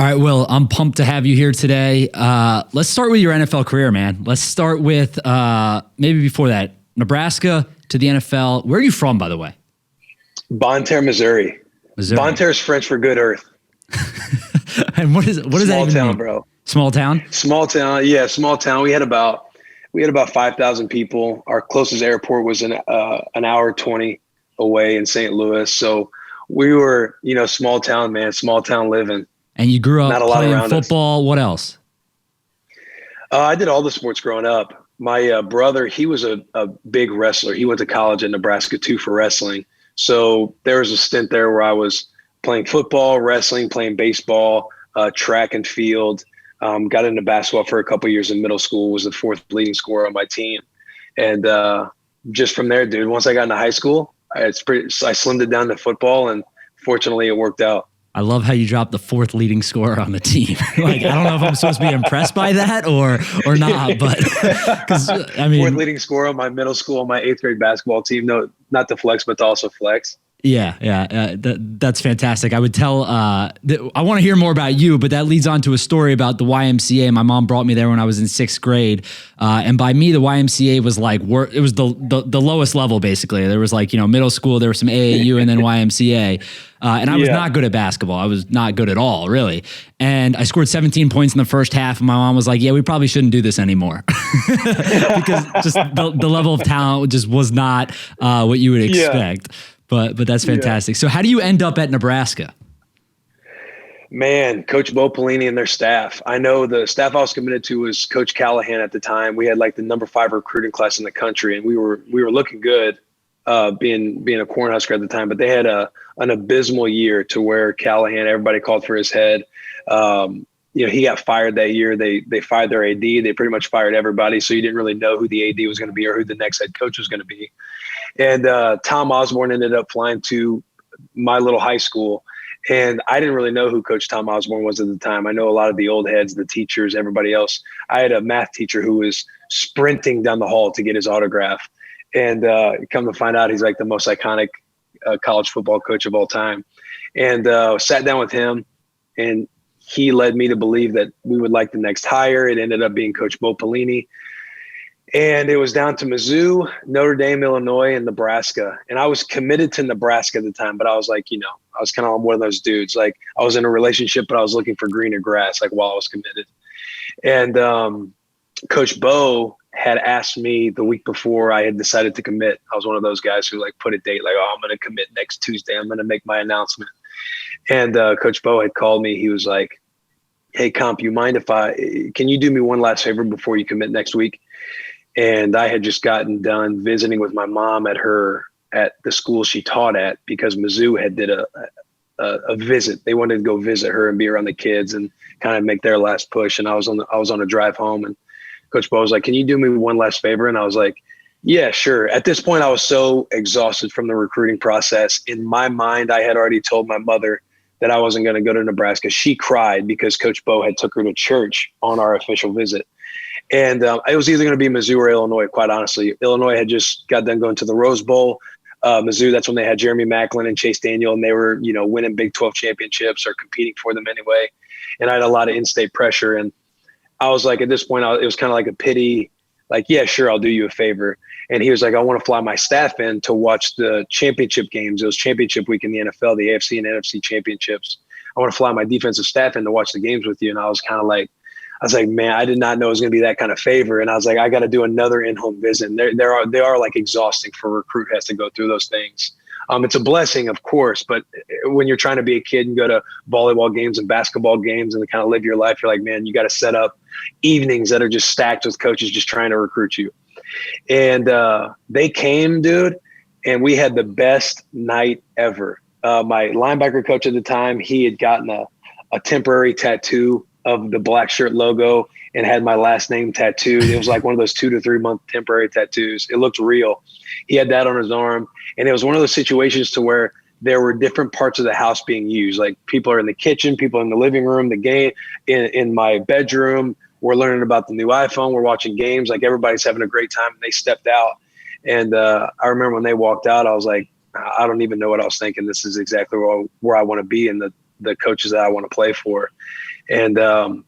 All right, Will, I'm pumped to have you here today. Let's start with your NFL career, man. Let's start with maybe before that, Nebraska to the NFL. Where are you from, by the way? Bonne Terre, Missouri. Bonne Terre is French for good earth. And what does that even mean? Small town, bro. Small town? Small town. Yeah, small town. We had about 5,000 people. Our closest airport was an hour 20 away in St. Louis. So we were, small town, man, small town living. And you grew up playing football. Us. What else? I did all the sports growing up. My brother, he was a big wrestler. He went to college in Nebraska too for wrestling. So there was a stint there where I was playing football, wrestling, playing baseball, track and field. Got into basketball for a couple of years in middle school, was the fourth leading scorer on my team. And just from there, dude, once I got into high school, I slimmed it down to football, and fortunately it worked out. I love how you dropped the fourth leading scorer on the team. I don't know if I'm supposed to be impressed by that or not, but because fourth leading scorer on my middle school, on my 8th grade basketball team. No, not to flex, but to also flex. Yeah. That's fantastic. I would tell, I want to hear more about you, but that leads on to a story about the YMCA. My mom brought me there when I was in 6th grade. And by me, the YMCA was it was the lowest level, basically. There was middle school, there was some AAU and then YMCA. And I was not good at basketball. I was not good at all, really. And I scored 17 points in the first half. And my mom was like, yeah, we probably shouldn't do this anymore. Because just the level of talent just was not what you would expect. Yeah. But that's fantastic. Yeah. So how do you end up at Nebraska? Man, Coach Bo Pelini and their staff. I know the staff I was committed to was Coach Callahan at the time. We had the number 5 recruiting class in the country, and we were looking good, being a Cornhusker at the time. But they had an abysmal year to where Callahan, everybody called for his head. He got fired that year. They fired their AD. They pretty much fired everybody. So you didn't really know who the AD was going to be or who the next head coach was going to be. And Tom Osborne ended up flying to my little high school. And I didn't really know who Coach Tom Osborne was at the time. I know a lot of the old heads, the teachers, everybody else. I had a math teacher who was sprinting down the hall to get his autograph. And come to find out, he's the most iconic college football coach of all time. And sat down with him, and he led me to believe that we would like the next hire. It ended up being Coach Bo Pelini. And it was down to Mizzou, Notre Dame, Illinois, and Nebraska. And I was committed to Nebraska at the time, but I was I was kind of one of those dudes. I was in a relationship, but I was looking for greener grass, while I was committed. And Coach Bo had asked me the week before I had decided to commit. I was one of those guys who put a date, I'm going to commit next Tuesday. I'm going to make my announcement. And Coach Bo had called me. He was like, hey, Comp, you mind can you do me one last favor before you commit next week? And I had just gotten done visiting with my mom at the school she taught at, because Mizzou had did a visit. They wanted to go visit her and be around the kids and kind of make their last push. And I was on a drive home, and Coach Bo was like, can you do me one last favor? And I was like, yeah, sure. At this point, I was so exhausted from the recruiting process. In my mind, I had already told my mother that I wasn't going to go to Nebraska. She cried because Coach Bo had took her to church on our official visit. And it was either going to be Mizzou or Illinois, quite honestly. Illinois had just got done going to the Rose Bowl. Mizzou, that's when they had Jeremy Maclin and Chase Daniel, and they were, winning Big 12 championships or competing for them anyway. And I had a lot of in-state pressure. And I was at this point, it was kind of a pity, yeah, sure, I'll do you a favor. And he was like, I want to fly my staff in to watch the championship games. It was championship week in the NFL, the AFC and NFC championships. I want to fly my defensive staff in to watch the games with you. And I was kind of man, I did not know it was going to be that kind of favor. And I was like, I got to do another in-home visit. And they are exhausting for a recruit who has to go through those things. It's a blessing, of course, but when you're trying to be a kid and go to volleyball games and basketball games and kind of live your life, you're man, you got to set up evenings that are just stacked with coaches just trying to recruit you. And they came, dude, and we had the best night ever. My linebacker coach at the time, he had gotten a temporary tattoo of the black shirt logo and had my last name tattooed. It was one of those 2 to 3 month temporary tattoos. It looked real. He had that on his arm. And it was one of those situations to where there were different parts of the house being used. People are in the kitchen, people in the living room, the game in my bedroom. We're learning about the new iPhone. We're watching games. Everybody's having a great time. And they stepped out. And I remember when they walked out, I was like, I don't even know what I was thinking. This is exactly where I want to be. And the the coaches that I want to play for. And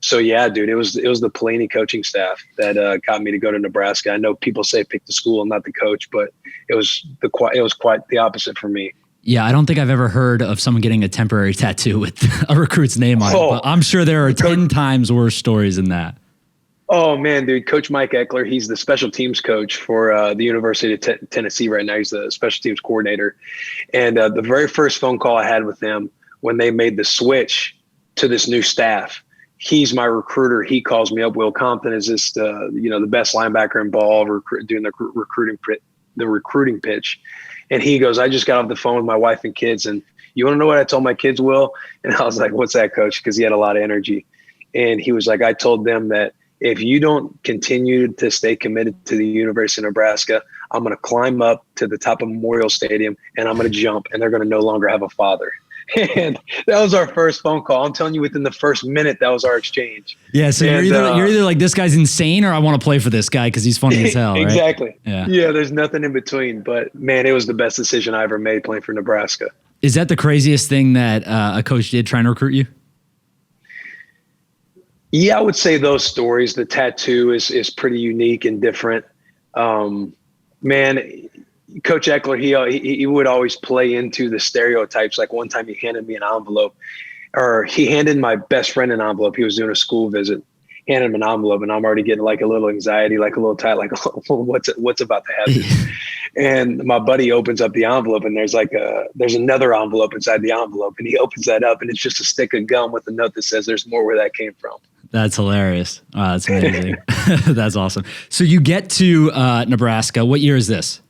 so, yeah, dude, it was the Pelini coaching staff that got me to go to Nebraska. I know people say pick the school and not the coach, but it was quite the opposite for me. Yeah, I don't think I've ever heard of someone getting a temporary tattoo with a recruit's name on it, but I'm sure there are 10 times worse stories than that. Oh, man, dude. Coach Mike Eckler, he's the special teams coach for the University of Tennessee right now. He's the special teams coordinator. And the very first phone call I had with them when they made the switch to this new staff, he's my recruiter. He calls me up. Will Compton is this, the best linebacker in ball, doing the recruiting pitch. And he goes, I just got off the phone with my wife and kids. And you want to know what I told my kids, Will? And I was like, what's that, coach? Because he had a lot of energy. And he was like, I told them that if you don't continue to stay committed to the University of Nebraska, I'm going to climb up to the top of Memorial Stadium and I'm going to jump and they're going to no longer have a father. And that was our first phone call. I'm telling you, within the first minute, that was our exchange. Yeah, so you're either like, this guy's insane or I want to play for this guy because he's funny as hell, right? Exactly. Yeah, there's nothing in between. But, man, it was the best decision I ever made playing for Nebraska. Is that the craziest thing that a coach did trying to recruit you? Yeah, I would say those stories. The tattoo is pretty unique and different. Man, Coach Eckler, he would always play into the stereotypes. Like one time he handed me an envelope, or he handed my best friend an envelope. He was doing a school visit, handed him an envelope, and I'm already getting like a little anxiety, like a little tight, like what's about to happen. And my buddy opens up the envelope, and there's another envelope inside the envelope, and he opens that up, and it's just a stick of gum with a note that says, "There's more where that came from." That's hilarious. Wow, that's amazing. That's awesome. So you get to Nebraska. What year is this?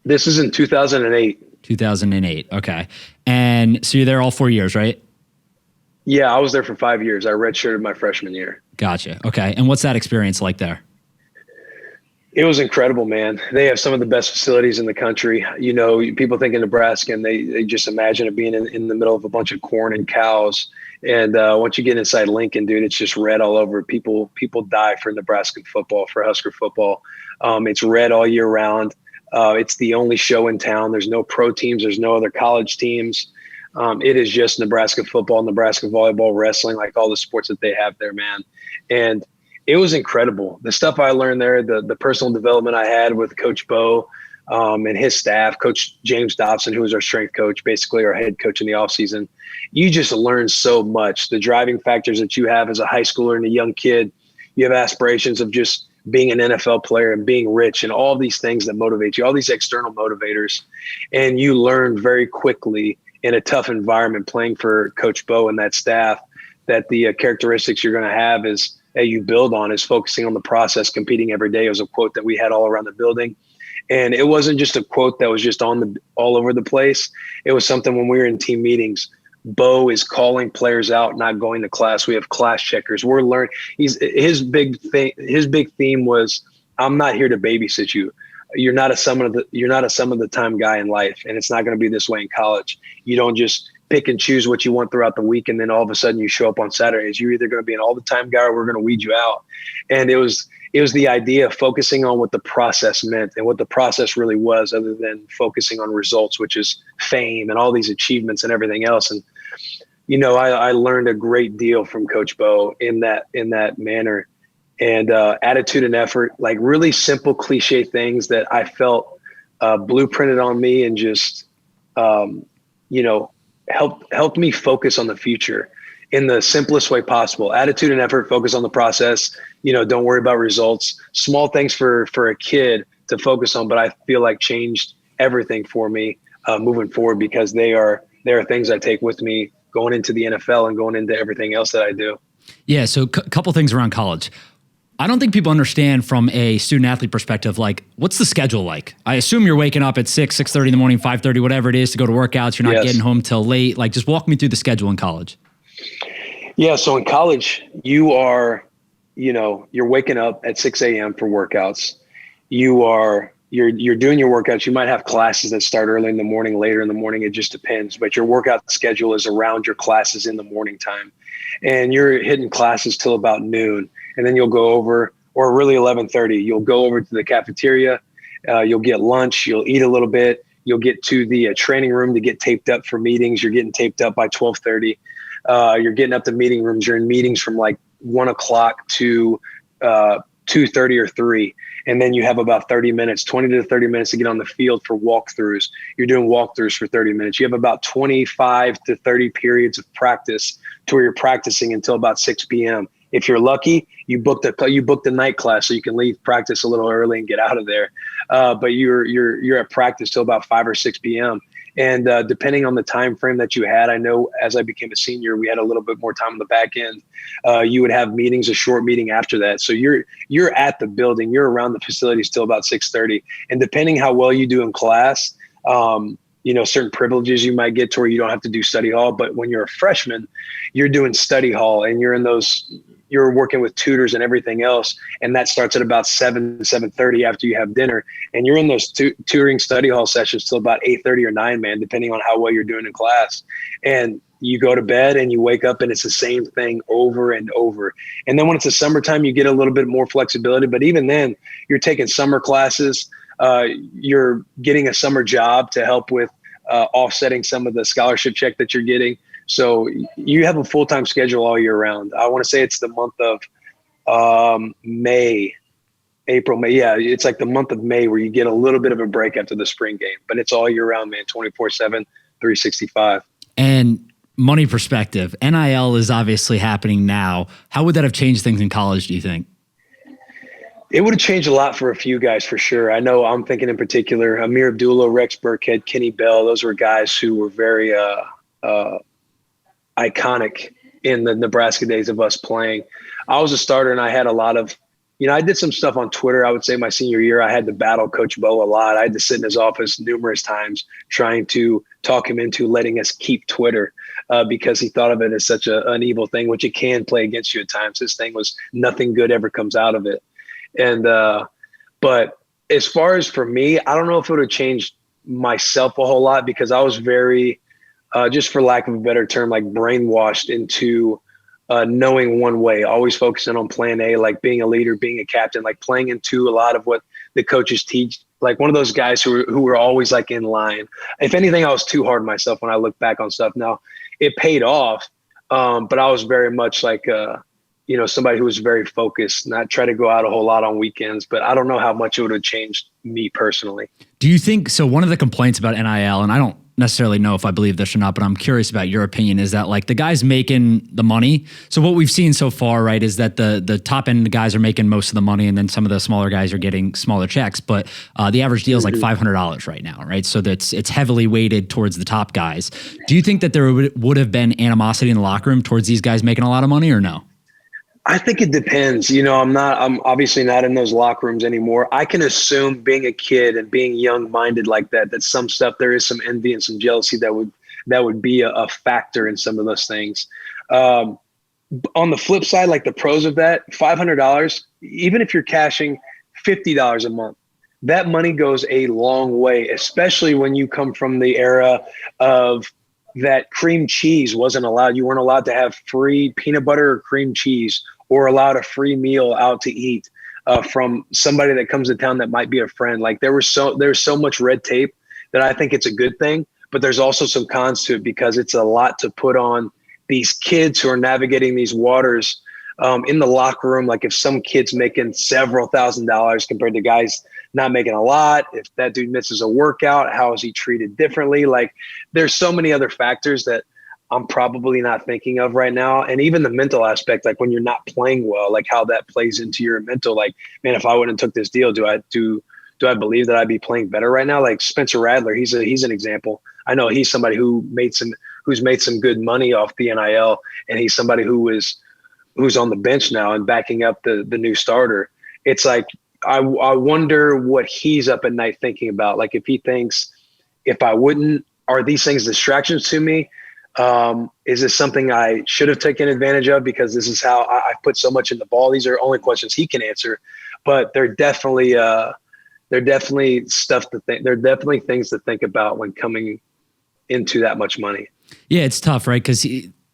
This is in 2008. 2008. Okay. And so you're there all 4 years, right? Yeah, I was there for 5 years. I redshirted my freshman year. Gotcha. Okay. And what's that experience like there? It was incredible, man. They have some of the best facilities in the country. You know, people think of Nebraska and they just imagine it being in the middle of a bunch of corn and cows. And once you get inside Lincoln, dude, it's just red all over. People die for Nebraska football, for Husker football. It's red all year round. It's the only show in town. There's no pro teams. There's no other college teams. It is just Nebraska football, Nebraska volleyball, wrestling, like all the sports that they have there, man. And it was incredible. The stuff I learned there, the personal development I had with Coach Bo and his staff, Coach James Dobson, who was our strength coach, basically our head coach in the offseason. You just learn so much. The driving factors that you have as a high schooler and a young kid, you have aspirations of just being an NFL player and being rich and all these things that motivate you, all these external motivators. And you learn very quickly in a tough environment playing for Coach Bo and that staff that the characteristics you're going to have is that you build on is focusing on the process, competing every day. It was a quote that we had all around the building. And it wasn't just a quote that was just all over the place. It was something when we were in team meetings, Bo is calling players out, not going to class. We have class checkers. We're learning. His big theme was, I'm not here to babysit you. You're not a sum of the time guy in life, and it's not going to be this way in college. You don't just pick and choose what you want throughout the week, and then all of a sudden you show up on Saturdays. You're either going to be an all the time guy, or we're going to weed you out. And it was the idea of focusing on what the process meant and what the process really was, other than focusing on results, which is fame and all these achievements and everything else. And you know, I learned a great deal from Coach Bo in that manner, and attitude and effort, like really simple cliche things that I felt blueprinted on me and just, helped me focus on the future in the simplest way possible. Attitude and effort, focus on the process, don't worry about results, small things for a kid to focus on, but I feel like changed everything for me moving forward, because they are things I take with me going into the NFL and going into everything else that I do. Yeah. So a couple things around college. I don't think people understand from a student athlete perspective, like what's the schedule like? I assume you're waking up at 6:30 in the morning, 5:30, whatever it is, to go to workouts. You're not getting home till late. Like, just walk me through the schedule in college. Yeah. So in college, you're waking up at 6 a.m. for workouts. You're doing your workouts. You might have classes that start early in the morning, later in the morning. It just depends. But your workout schedule is around your classes in the morning time. And you're hitting classes till about noon. And then you'll go over, or really 11:30, you'll go over to the cafeteria. You'll get lunch. You'll eat a little bit. You'll get to the training room to get taped up for meetings. You're getting taped up by 12:30. You're getting up to meeting rooms. You're in meetings from like 1 o'clock to 2:30 or 3. And then you have about 30 minutes, 20 to 30 minutes to get on the field for walkthroughs. You're doing walkthroughs for 30 minutes. You have about 25 to 30 periods of practice to where you're practicing until about 6 p.m. If you're lucky, you booked a night class so you can leave practice a little early and get out of there. But you're at practice till about 5 or 6 p.m. And depending on the time frame that you had, I know as I became a senior, we had a little bit more time on the back end. You would have meetings, a short meeting after that. So you're at the building, you're around the facilities till about 6:30. And depending how well you do in class, certain privileges you might get to where you don't have to do study hall. But when you're a freshman, you're doing study hall and you're working with tutors and everything else. And that starts at about 7:30 after you have dinner. And you're in those tutoring study hall sessions till about 8:30 or 9, man, depending on how well you're doing in class. And you go to bed and you wake up and it's the same thing over and over. And then when it's the summertime, you get a little bit more flexibility. But even then, you're taking summer classes. You're getting a summer job to help with offsetting some of the scholarship check that you're getting. So you have a full-time schedule all year round. I want to say it's the month of April, May. Yeah, it's like the month of May where you get a little bit of a break after the spring game. But it's all year round, man, 24/7, 365. And money perspective, NIL is obviously happening now. How would that have changed things in college, do you think? It would have changed a lot for a few guys for sure. I know I'm thinking in particular, Amir Abdullah, Rex Burkhead, Kenny Bell. Those were guys who were very iconic in the Nebraska days of us playing. I was a starter and I had a lot of, I did some stuff on Twitter. I would say my senior year, I had to battle Coach Bo a lot. I had to sit in his office numerous times trying to talk him into letting us keep Twitter because he thought of it as such an evil thing, which it can play against you at times. This thing was nothing good ever comes out of it. And, but as far as for me, I don't know if it would have changed myself a whole lot because I was very, just for lack of a better term, like brainwashed into knowing one way, always focusing on plan A, like being a leader, being a captain, like playing into a lot of what the coaches teach. Like one of those guys who were always like in line. If anything, I was too hard on myself when I look back on stuff. Now it paid off, but I was very much like, somebody who was very focused, not try to go out a whole lot on weekends, but I don't know how much it would have changed me personally. Do you think, so one of the complaints about NIL, and I don't necessarily know if I believe this or not, but I'm curious about your opinion, is that like the guys making the money. So what we've seen so far, right, is that the top end guys are making most of the money and then some of the smaller guys are getting smaller checks, but the average deal is like $500 right now, right? So it's heavily weighted towards the top guys. Do you think that there would have been animosity in the locker room towards these guys making a lot of money or no? I think it depends. I'm obviously not in those locker rooms anymore. I can assume being a kid and being young minded like that some stuff, there is some envy and some jealousy that would be a factor in some of those things. On the flip side, like the pros of that, $500, even if you're cashing $50 a month, that money goes a long way, especially when you come from the era of that cream cheese wasn't allowed. You weren't allowed to have free peanut butter or cream cheese or allowed a free meal out to eat from somebody that comes to town that might be a friend. Like there's so much red tape that I think it's a good thing, but there's also some cons to it because it's a lot to put on these kids who are navigating these waters in the locker room. Like if some kid's making several $1,000s compared to guys not making a lot, if that dude misses a workout, how is he treated differently? Like there's so many other factors that I'm probably not thinking of right now. And even the mental aspect, like when you're not playing well, like how that plays into your mental, like, man, if I wouldn't have took this deal, do I believe that I'd be playing better right now? Like Spencer Radler, he's an example. I know he's somebody who's made some good money off the NIL, and he's somebody who's on the bench now and backing up the new starter. It's like, I wonder what he's up at night thinking about. Like if he thinks, if I wouldn't, are these things distractions to me? Is this something I should have taken advantage of because this is how I put so much in the ball? These are only questions he can answer, but they're definitely stuff to think. They're definitely things to think about when coming into that much money. Yeah, it's tough, right? Because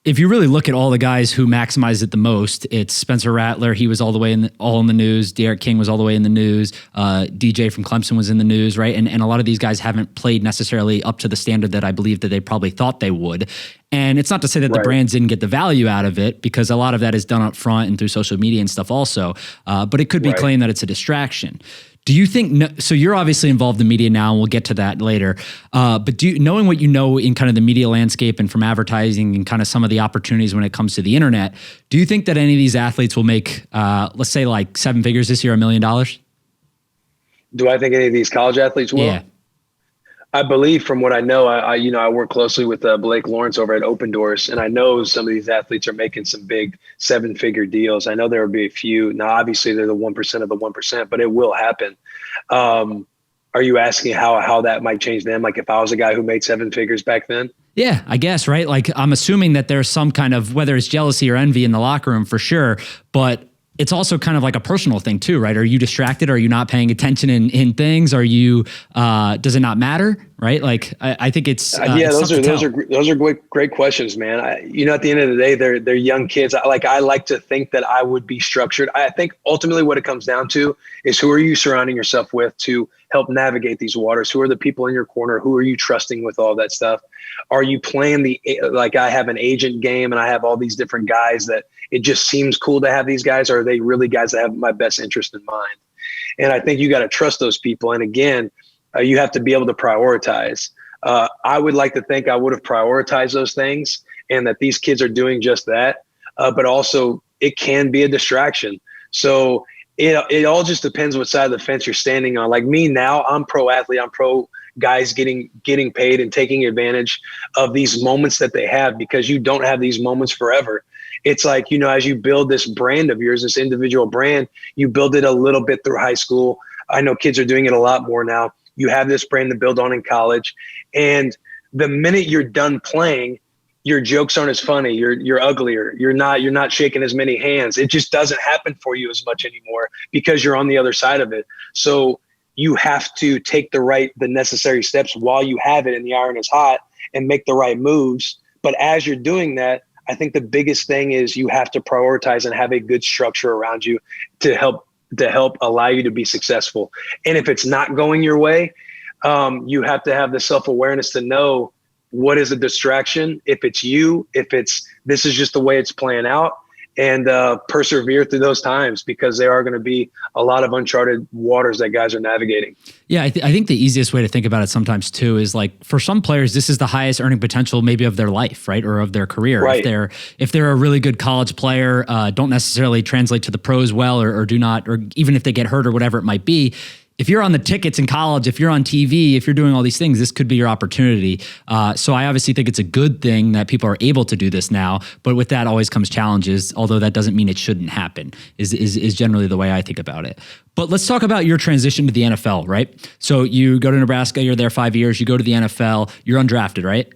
if you really look at all the guys who maximized it the most, it's Spencer Rattler. He was all the way in the news. Derek King was all the way in the news. DJ from Clemson was in the news, right? And a lot of these guys haven't played necessarily up to the standard that I believe that they probably thought they would. And it's not to say that the brands didn't get the value out of it, because a lot of that is done up front and through social media and stuff also. But it could be claimed that it's a distraction. Do you think, so you're obviously involved in media now, and we'll get to that later, but knowing what you know in kind of the media landscape and from advertising and kind of some of the opportunities when it comes to the internet, do you think that any of these athletes will make, let's say like 7 figures this year, $1 million? Do I think any of these college athletes will? Yeah. I believe, from what I know, I work closely with Blake Lawrence over at Open Doors, and I know some of these athletes are making some big 7-figure deals. I know there will be a few. Now, obviously, they're the 1% of the 1%, but it will happen. Are you asking how that might change them? Like if I was a guy who made 7 figures back then? Yeah, I guess, right? Like I'm assuming that there's some kind of, whether it's jealousy or envy in the locker room for sure, but it's also kind of like a personal thing too, right? Are you distracted? Are you not paying attention in things? Are you, does it not matter? Right? Like, I think it's, those are great questions, man. At the end of the day, they're young kids. I like to think that I would be structured. I think ultimately what it comes down to is, who are you surrounding yourself with to help navigate these waters? Who are the people in your corner? Who are you trusting with all that stuff? Are you playing like I have an agent game and I have all these different guys that it just seems cool to have these guys? Or are they really guys that have my best interest in mind? And I think you got to trust those people. And again, you have to be able to prioritize. I would like to think I would have prioritized those things, and that these kids are doing just that. But also it can be a distraction. So it all just depends what side of the fence you're standing on. Like me now, I'm pro athlete. I'm pro guys getting paid and taking advantage of these moments that they have, because you don't have these moments forever. It's like, as you build this brand of yours, this individual brand, you build it a little bit through high school. I know kids are doing it a lot more now. You have this brand to build on in college. And the minute you're done playing, your jokes aren't as funny. You're uglier. You're not shaking as many hands. It just doesn't happen for you as much anymore, because you're on the other side of it. So you have to take the necessary steps while you have it and the iron is hot, and make the right moves. But as you're doing that, I think the biggest thing is you have to prioritize and have a good structure around you to help allow you to be successful. And if it's not going your way, you have to have the self-awareness to know what is a distraction. If it's you, this is just the way it's playing out, and persevere through those times, because there are going to be a lot of uncharted waters that guys are navigating. Yeah, I think the easiest way to think about it sometimes too is, like, for some players, this is the highest earning potential maybe of their life, right? Or of their career. Right. If they're a really good college player, don't necessarily translate to the pros well, or do not, or even if they get hurt or whatever it might be. If you're on the tickets in college, if you're on TV, if you're doing all these things, this could be your opportunity. So I obviously think it's a good thing that people are able to do this now, but with that always comes challenges, although that doesn't mean it shouldn't happen, is generally the way I think about it. But let's talk about your transition to the NFL, right? So you go to Nebraska, you're there 5 years, you go to the NFL, you're undrafted, right?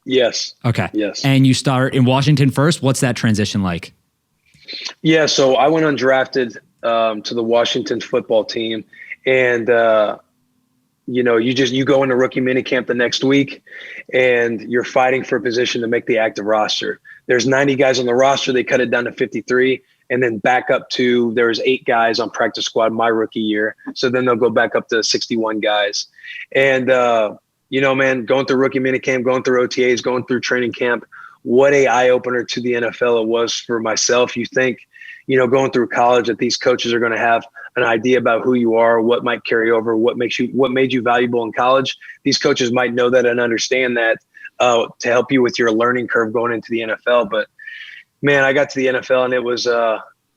Yes. Okay. Yes. And you start in Washington first. What's that transition like? Yeah, so I went undrafted to the Washington football team, and you go into rookie minicamp the next week, and you're fighting for a position to make the active roster. There's 90 guys on the roster. They cut it down to 53, and then back up to, there's 8 guys on practice squad my rookie year. So then they'll go back up to 61 guys. And man, going through rookie minicamp, going through OTAs, going through training camp, what a eye opener to the NFL it was for myself. You think, going through college, that these coaches are going to have an idea about who you are, what might carry over, what made you valuable in college. These coaches might know that and understand that to help you with your learning curve going into the NFL. But man, I got to the NFL, and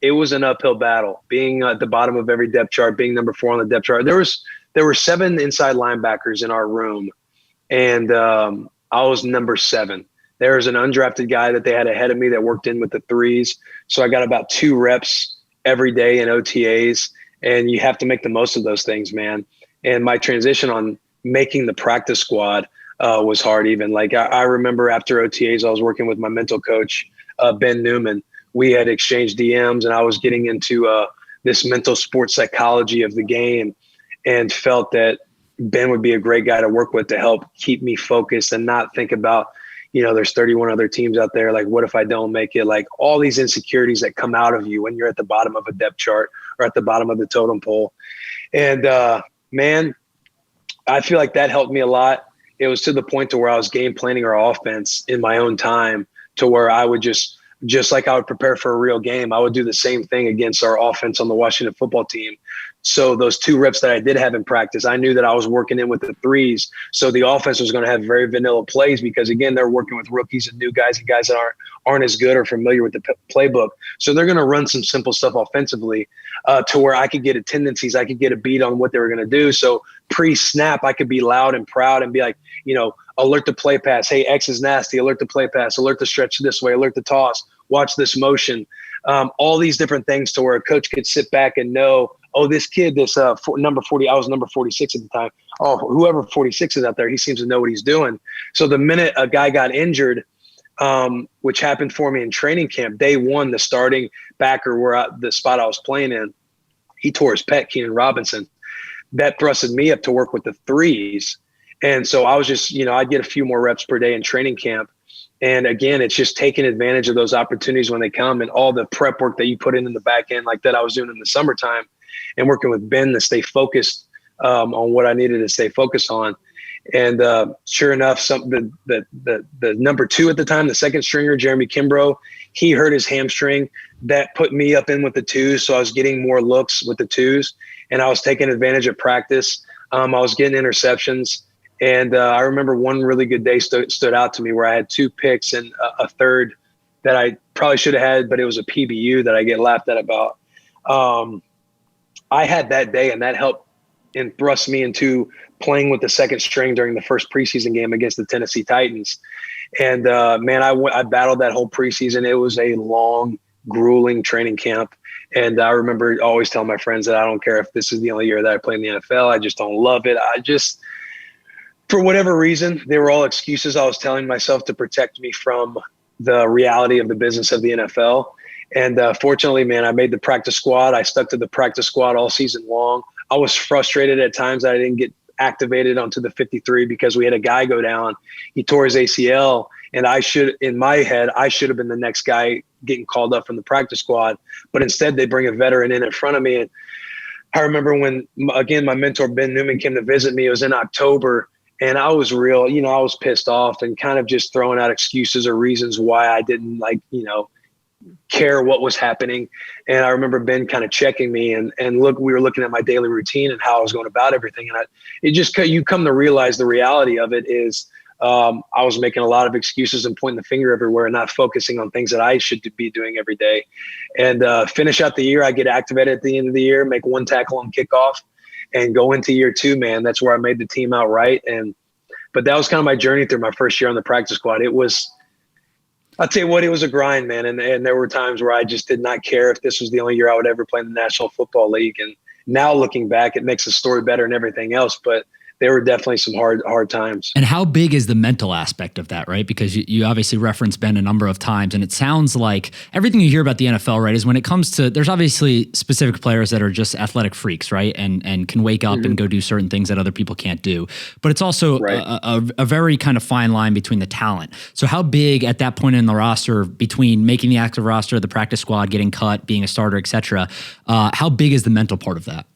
it was an uphill battle, being at the bottom of every depth chart, being number 4 on the depth chart. There were 7 inside linebackers in our room, and I was number 7. There was an undrafted guy that they had ahead of me that worked in with the 3s. So I got about 2 reps every day in OTAs, and you have to make the most of those things, man. And my transition on making the practice squad was hard. Even like I remember after OTAs, I was working with my mental coach, Ben Newman. We had exchanged DMs, and I was getting into this mental sports psychology of the game, and felt that Ben would be a great guy to work with to help keep me focused and not think about, there's 31 other teams out there. Like, what if I don't make it? Like, all these insecurities that come out of you when you're at the bottom of a depth chart or at the bottom of the totem pole. And, man, I feel like that helped me a lot. It was to the point to where I was game planning our offense in my own time, to where I would just like I would prepare for a real game, I would do the same thing against our offense on the Washington football team. So those 2 reps that I did have in practice, I knew that I was working in with the 3s. So the offense was going to have very vanilla plays because, again, they're working with rookies and new guys and guys that aren't as good or familiar with the playbook. So they're going to run some simple stuff offensively to where I could get a tendencies, I could get a beat on what they were going to do. So pre-snap, I could be loud and proud and be like, alert the play pass. Hey, X is nasty. Alert the play pass. Alert the stretch this way. Alert the toss. Watch this motion. All these different things to where a coach could sit back and know, oh, this kid, this number 40, I was number 46 at the time. Oh, whoever 46 is out there, he seems to know what he's doing. So the minute a guy got injured, which happened for me in training camp, day 1, the starting backer the spot I was playing in, he tore his pec, Keenan Robinson. That thrusted me up to work with the 3s. And so I was just, I'd get a few more reps per day in training camp. And again, it's just taking advantage of those opportunities when they come, and all the prep work that you put in the back end, like that I was doing in the summertime, and working with Ben to stay focused on what I needed to stay focused on. And sure enough, the number 2 at the time, the second stringer, Jeremy Kimbrough, he hurt his hamstring. That put me up in with the 2s. So I was getting more looks with the 2s, and I was taking advantage of practice. I was getting interceptions. And I remember one really good day stood out to me where I had 2 picks and a third that I probably should have had, but it was a PBU that I get laughed at about. I had that day, and that helped and thrust me into playing with the second string during the first preseason game against the Tennessee Titans. And, man, I battled that whole preseason. It was a long, grueling training camp. And I remember always telling my friends that I don't care if this is the only year that I play in the NFL. I just don't love it. For whatever reason, they were all excuses I was telling myself to protect me from the reality of the business of the NFL. And fortunately, man, I made the practice squad. I stuck to the practice squad all season long. I was frustrated at times that I didn't get activated onto the 53 because we had a guy go down. He tore his ACL, and in my head, I should have been the next guy getting called up from the practice squad. But instead, they bring a veteran in front of me. And I remember when, again, my mentor, Ben Newman, came to visit me. It was in October. And I was real, I was pissed off and kind of just throwing out excuses or reasons why I didn't care what was happening. And I remember Ben kind of checking me and look, we were looking at my daily routine and how I was going about everything. And you come to realize the reality of it is I was making a lot of excuses and pointing the finger everywhere and not focusing on things that I should be doing every day. And finish out the year, I get activated at the end of the year, make 1 tackle on kickoff, and go into year 2, man. That's where I made the team outright. But that was kind of my journey through my first year on the practice squad. I'll tell you what, it was a grind, man. And there were times where I just did not care if this was the only year I would ever play in the National Football League. And now looking back, it makes the story better and everything else. But there were definitely some hard times. And how big is the mental aspect of that, right? Because you obviously referenced Ben a number of times, and it sounds like everything you hear about the NFL, right, is when it comes to, there's obviously specific players that are just athletic freaks, right, and can wake up and go do certain things that other people can't do. But it's also a very kind of fine line between the talent. So how big at that point in the roster, between making the active roster, the practice squad, getting cut, being a starter, et cetera, how big is the mental part of that?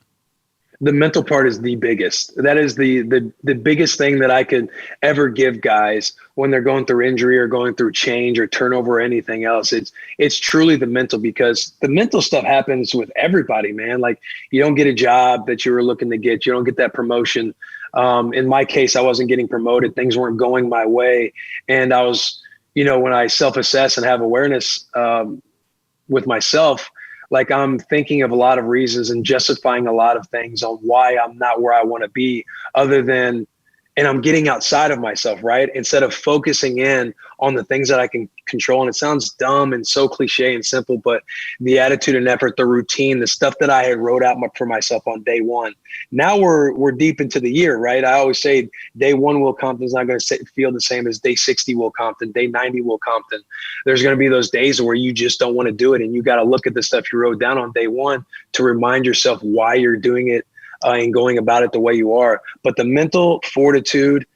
The mental part is the biggest. That is the biggest thing that I could ever give guys when they're going through injury or going through change or turnover or anything else. It's truly the mental, because the mental stuff happens with everybody, man. Like, you don't get a job that you were looking to get. You don't get that promotion. In my case, I wasn't getting promoted. Things weren't going my way. And I was, when I self-assess and have awareness with myself, like, I'm thinking of a lot of reasons and justifying a lot of things on why I'm not where I want to be, other than, and I'm getting outside of myself, right? Instead of focusing in on the things that I can control. And it sounds dumb and so cliche and simple, but the attitude and effort, the routine, the stuff that I had wrote out for myself on day 1. Now we're deep into the year, right? I always say day 1 Will Compton's not going to feel the same as day 60 Will Compton, day 90 Will Compton. There's going to be those days where you just don't want to do it, and you got to look at the stuff you wrote down on day 1 to remind yourself why you're doing it and going about it the way you are. But the mental fortitude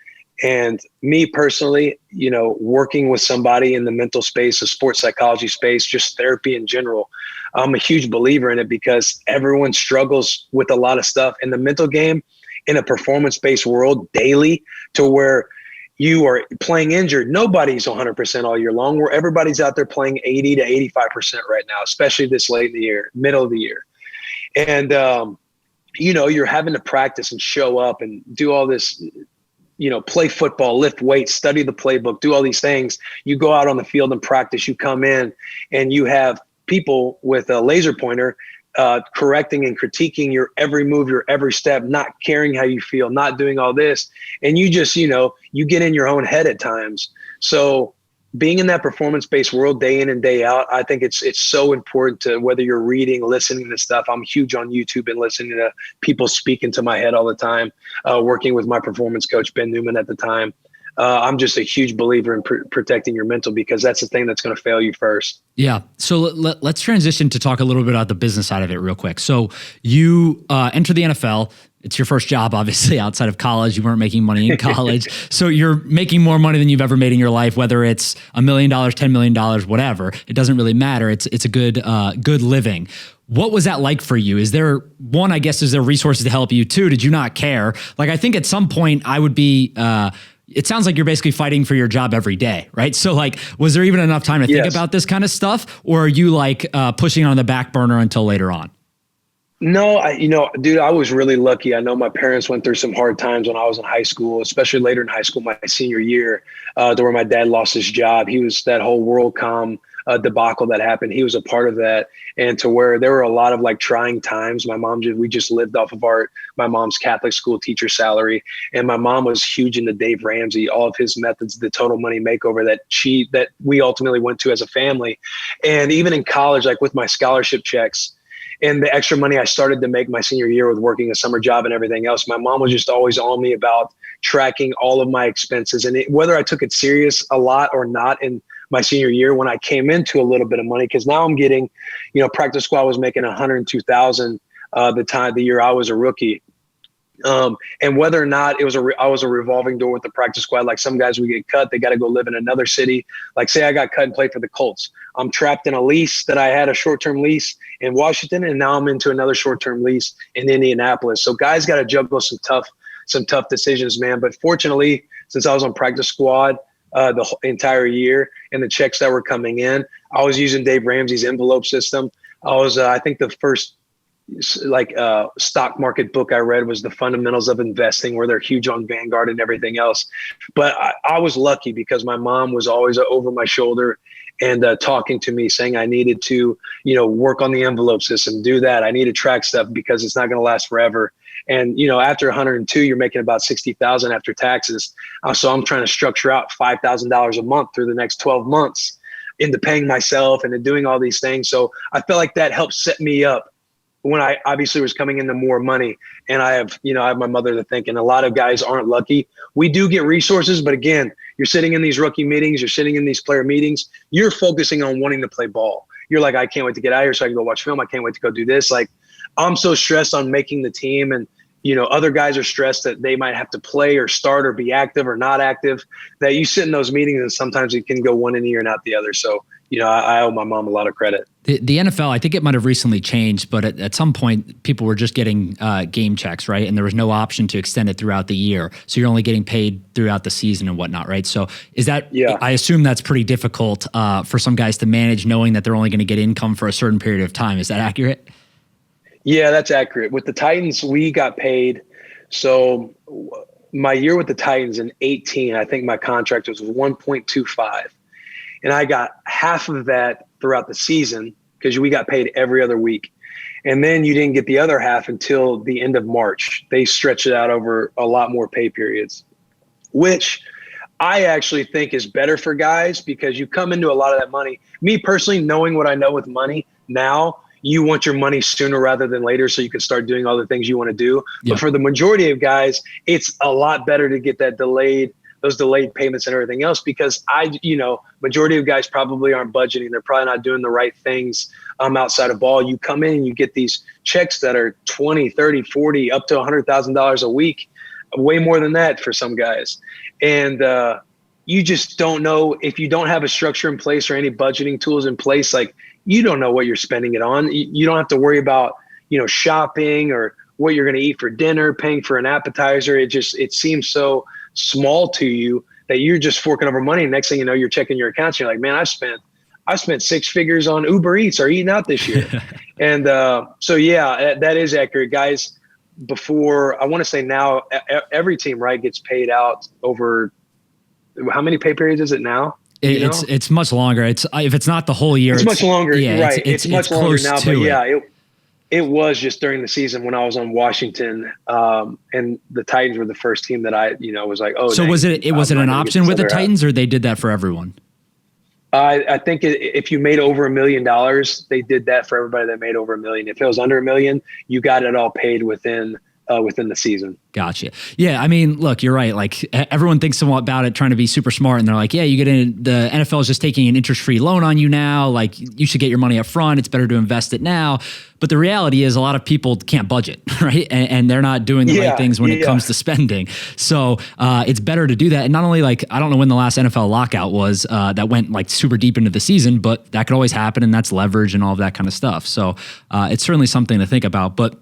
And me personally, working with somebody in the mental space, the sports psychology space, just therapy in general, I'm a huge believer in it because everyone struggles with a lot of stuff in the mental game in a performance-based world daily, to where you are playing injured. Nobody's 100% all year long, where everybody's out there playing 80 to 85% right now, especially this late in the year, middle of the year. And, you're having to practice and show up and do all this, play football, lift weights, study the playbook, do all these things. You go out on the field and practice, you come in and you have people with a laser pointer correcting and critiquing your every move, your every step, not caring how you feel, not doing all this. And you just, you get in your own head at times. So being in that performance-based world day in and day out, I think it's so important to, whether you're reading, listening to stuff. I'm huge on YouTube and listening to people speak into my head all the time, working with my performance coach, Ben Newman at the time. I'm just a huge believer in protecting your mental, because that's the thing that's going to fail you first. Yeah. So let's transition to talk a little bit about the business side of it real quick. So you enter the NFL. It's your first job, obviously, outside of college. You weren't making money in college. So you're making more money than you've ever made in your life, whether it's $1 million, $10 million, whatever. It doesn't really matter. It's a good living. What was that like for you? Is there resources to help you? Two, did you not care? Like, I think at some point I would be, it sounds like you're basically fighting for your job every day, right? So like, was there even enough time to think about this kind of stuff? Or are you like pushing on the back burner until later on? No, dude, I was really lucky. I know my parents went through some hard times when I was in high school, especially later in high school, my senior year, to where my dad lost his job. He was that whole WorldCom debacle that happened. He was a part of that. And to where there were a lot of like trying times. We just lived off of my mom's Catholic school teacher salary. And my mom was huge into Dave Ramsey, all of his methods, the Total Money Makeover that we ultimately went to as a family. And even in college, like with my scholarship checks, and the extra money I started to make my senior year with working a summer job and everything else, my mom was just always on me about tracking all of my expenses. And whether I took it serious a lot or not in my senior year, when I came into a little bit of money, because now I'm getting, practice squad was making $102,000 the year I was a rookie. And whether or not I was a revolving door with the practice squad, like some guys would get cut, they got to go live in another city. Like say I got cut and played for the Colts. I'm trapped in a lease that I had a short-term lease in Washington, and now I'm into another short-term lease in Indianapolis. So guys got to juggle some tough decisions, man. But fortunately, since I was on practice squad the entire year and the checks that were coming in, I was using Dave Ramsey's envelope system. I was, I think the first stock market book I read was The Fundamentals of Investing, where they're huge on Vanguard and everything else. But I was lucky because my mom was always over my shoulder and talking to me, saying I needed to, work on the envelope system, do that. I need to track stuff because it's not going to last forever. And, after 102, you're making about 60,000 after taxes. So I'm trying to structure out $5,000 a month through the next 12 months into paying myself and doing all these things. So I felt like that helped set me up when I obviously was coming into more money. And I have my mother to thank, and a lot of guys aren't lucky. We do get resources, but again, you're sitting in these rookie meetings, you're sitting in these player meetings, you're focusing on wanting to play ball. You're like, I can't wait to get out of here so I can go watch film. I can't wait to go do this. Like, I'm so stressed on making the team, and other guys are stressed that they might have to play or start or be active or not active, that you sit in those meetings and sometimes it can go one in ear and out the other. So, I owe my mom a lot of credit. The NFL, I think it might have recently changed, but at some point people were just getting game checks, right? And there was no option to extend it throughout the year. So you're only getting paid throughout the season and whatnot, right? So is that, I assume that's pretty difficult for some guys to manage, knowing that they're only going to get income for a certain period of time. Is that accurate? Yeah, that's accurate. With the Titans, we got paid. So my year with the Titans in 18, I think my contract was 1.25. And I got half of that throughout the season because we got paid every other week. And then you didn't get the other half until the end of March. They stretched it out over a lot more pay periods, which I actually think is better for guys because you come into a lot of that money. Me personally, knowing what I know with money now, you want your money sooner rather than later so you can start doing all the things you want to do. Yeah. But for the majority of guys, it's a lot better to get those delayed payments and everything else, because majority of guys probably aren't budgeting. They're probably not doing the right things outside of ball. You come in and you get these checks that are 20, 30, 40, up to $100,000 a week. way more than that for some guys. And you just don't know if you don't have a structure in place or any budgeting tools in place. Like, you don't know what you're spending it on. You don't have to worry about, shopping or what you're going to eat for dinner, paying for an appetizer. It seems so small to you that you're just forking over money. Next thing you know, you're checking your accounts. You're like, man, I spent 6 figures on Uber Eats or eating out this year. And so, yeah, that is accurate, guys. Before, I want to say now, every team, right, gets paid out over, how many pay periods is it now? It's much longer. It's if it's not the whole year, it's much longer. Yeah, right. It's much longer now, but yeah, it was just during the season when I was on Washington, and the Titans were the first team that I, was like, oh. So was it an option with the Titans, or they did that for everyone? I think if you made over $1 million, they did that for everybody that made over $1 million. If it was under $1 million, you got it all paid within the season. Gotcha. Yeah, I mean, look, you're right. Like, everyone thinks somewhat about it, trying to be super smart, and they're like, yeah, you get in, the NFL is just taking an interest-free loan on you now. Like, you should get your money up front. It's better to invest it now. But the reality is, a lot of people can't budget, right? And they're not doing the right things when it comes to spending. So it's better to do that. And not only, like, I don't know when the last NFL lockout was that went like super deep into the season, but that could always happen, and that's leverage and all of that kind of stuff. So it's certainly something to think about. But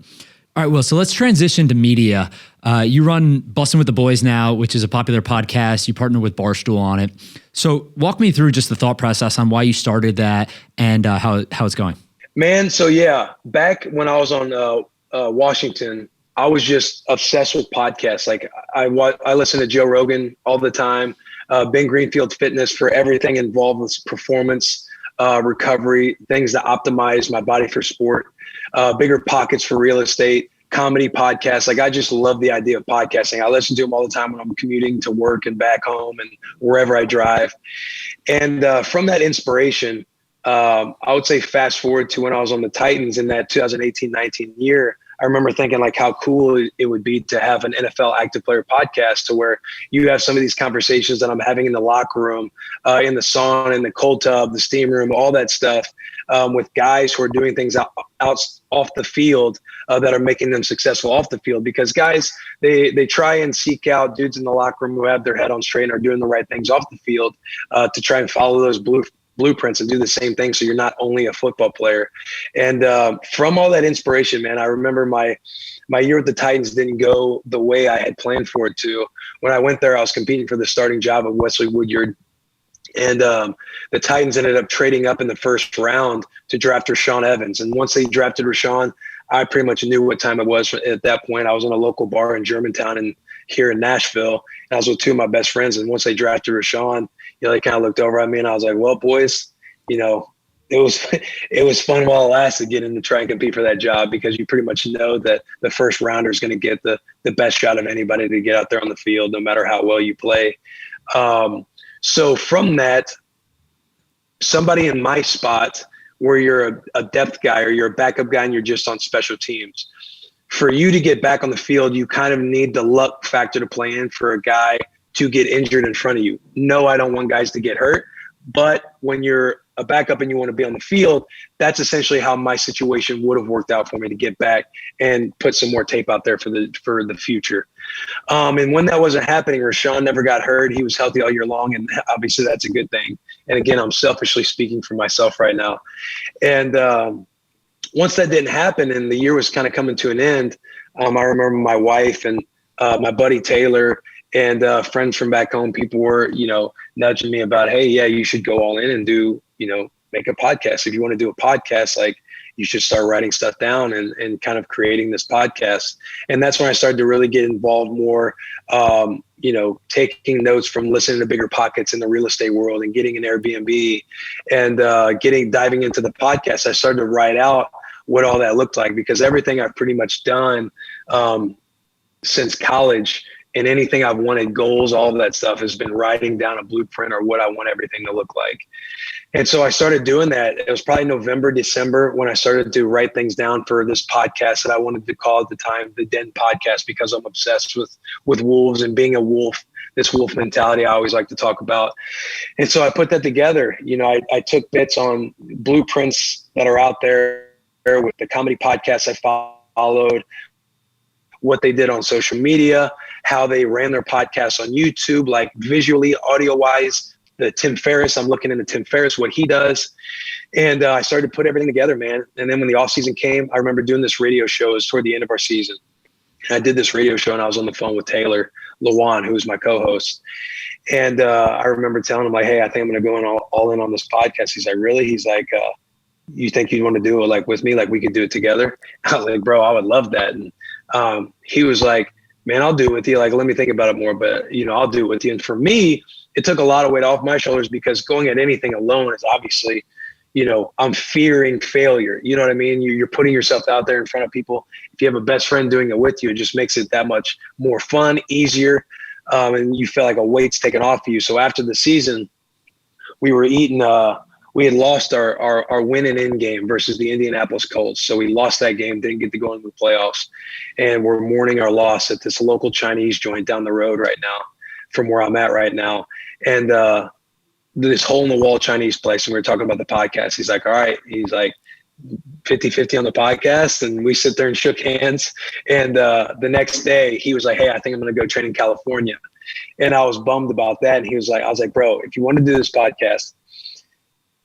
all right, Will, so let's transition to media. You run Bussin' With The Boys now, which is a popular podcast. You partner with Barstool on it. So walk me through just the thought process on why you started that and how it's going. Man, so yeah, back when I was on Washington, I was just obsessed with podcasts. Like, I listen to Joe Rogan all the time, Ben Greenfield Fitness for everything involved with performance, recovery, things to optimize my body for sport. Bigger Pockets for real estate, comedy podcasts. Like, I just love the idea of podcasting. I listen to them all the time when I'm commuting to work and back home and wherever I drive. And from that inspiration, I would say fast forward to when I was on the Titans in that 2018-19 year, I remember thinking, like, how cool it would be to have an NFL active player podcast, to where you have some of these conversations that I'm having in the locker room, in the sauna, in the cold tub, the steam room, all that stuff, with guys who are doing things out off the field that are making them successful off the field. Because guys, they try and seek out dudes in the locker room who have their head on straight and are doing the right things off the field, to try and follow those blueprints and do the same thing, so you're not only a football player. And from all that inspiration, man, I remember my year with the Titans didn't go the way I had planned for it to. When I went there, I was competing for the starting job of Wesley Woodyard. And the Titans ended up trading up in the first round to draft Rashawn Evans. And once they drafted Rashawn, I pretty much knew what time it was. At that point, I was in a local bar in Germantown and here in Nashville. And I was with two of my best friends. And once they drafted Rashawn, they kind of looked over at me and I was like, well, boys, it was fun while it lasted getting to try and compete for that job, because you pretty much know that the first rounder is going to get the best shot of anybody to get out there on the field, no matter how well you play. So from that, somebody in my spot where you're a depth guy or you're a backup guy and you're just on special teams, for you to get back on the field, you kind of need the luck factor to play in for a guy to get injured in front of you. No, I don't want guys to get hurt. But when you're a backup and you want to be on the field, that's essentially how my situation would have worked out for me to get back and put some more tape out there for the future. And when that wasn't happening, Rashawn never got hurt. He was healthy all year long, and obviously that's a good thing. And again, I'm selfishly speaking for myself right now. And once that didn't happen and the year was kind of coming to an end, I remember my wife and my buddy Taylor and friends from back home, people were, nudging me about, hey, yeah, you should go all in and do, make a podcast. If you want to do a podcast, like, you should start writing stuff down and kind of creating this podcast. And that's when I started to really get involved more, taking notes from listening to Bigger Pockets in the real estate world and getting an Airbnb and diving into the podcast. I started to write out what all that looked like, because everything I've pretty much done since college and anything I've wanted, goals, all of that stuff, has been writing down a blueprint or what I want everything to look like. And so I started doing that. It was probably November, December when I started to write things down for this podcast that I wanted to call at the time the Den Podcast, because I'm obsessed with wolves and being a wolf, this wolf mentality I always like to talk about. And so I put that together. I took bits on blueprints that are out there with the comedy podcasts I followed, what they did on social media, how they ran their podcasts on YouTube, like visually, audio wise. The Tim Ferriss, I'm looking into Tim Ferriss, what he does. And I started to put everything together, man. And then when the off season came, I remember doing this radio show. It was toward the end of our season. And I did this radio show, and I was on the phone with Taylor Lewan, who was my co-host. And I remember telling him, like, hey, I think I'm going to go all in on this podcast. He's like, really? He's like, you think you want to do it like with me? Like we could do it together? I was like, bro, I would love that. And he was like, man, I'll do it with you. Like, let me think about it more, but I'll do it with you. And for me, it took a lot of weight off my shoulders, because going at anything alone is obviously, I'm fearing failure. You know what I mean? You're putting yourself out there in front of people. If you have a best friend doing it with you, it just makes it that much more fun, easier. And you feel like a weight's taken off of you. So after the season, we were eating, we had lost our win and in game versus the Indianapolis Colts. So we lost that game, didn't get to go into the playoffs. And we're mourning our loss at this local Chinese joint down the road right now from where I'm at right now. And this hole in the wall Chinese place. And we were talking about the podcast. He's like, all right. He's like 50-50 on the podcast. And we sit there and shook hands. And the next day he was like, hey, I think I'm going to go train in California. And I was bummed about that. And I was like, bro, if you want to do this podcast,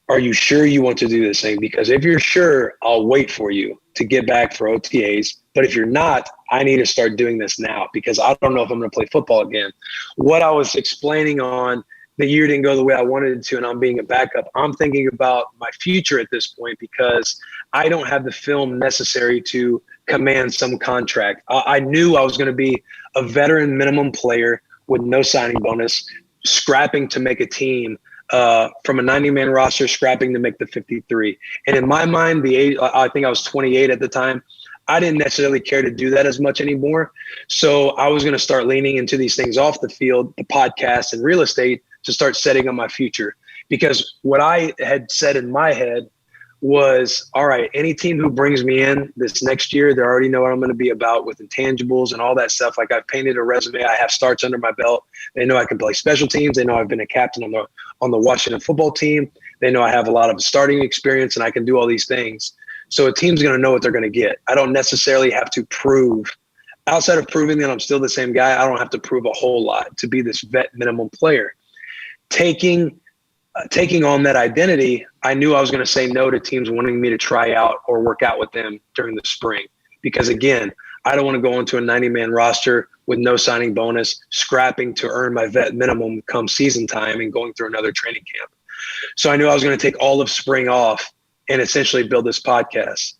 are you sure you want to do this thing? Because if you're sure, I'll wait for you to get back for OTAs. But if you're not, I need to start doing this now, because I don't know if I'm going to play football again. What I was explaining on the year didn't go the way I wanted it to, and I'm being a backup. I'm thinking about my future at this point, because I don't have the film necessary to command some contract. I knew I was going to be a veteran minimum player with no signing bonus, scrapping to make a team. From a 90-man roster, scrapping to make the 53. And in my mind, I think I was 28 at the time. I didn't necessarily care to do that as much anymore. So I was going to start leaning into these things off the field, the podcast and real estate, to start setting up my future. Because what I had said in my head was, all right, any team who brings me in this next year, they already know what I'm going to be about with intangibles and all that stuff. Like, I've painted a resume. I have starts under my belt. They know I can play special teams. They know I've been a captain on the Washington football team. They know I have a lot of starting experience and I can do all these things. So a team's going to know what they're going to get. I don't necessarily have to prove, outside of proving that I'm still the same guy, I don't have to prove a whole lot to be this vet minimum player. Taking on that identity, I knew I was going to say no to teams wanting me to try out or work out with them during the spring. Because again, I don't want to go into a 90-man roster with no signing bonus, scrapping to earn my vet minimum come season time and going through another training camp. So I knew I was going to take all of spring off and essentially build this podcast.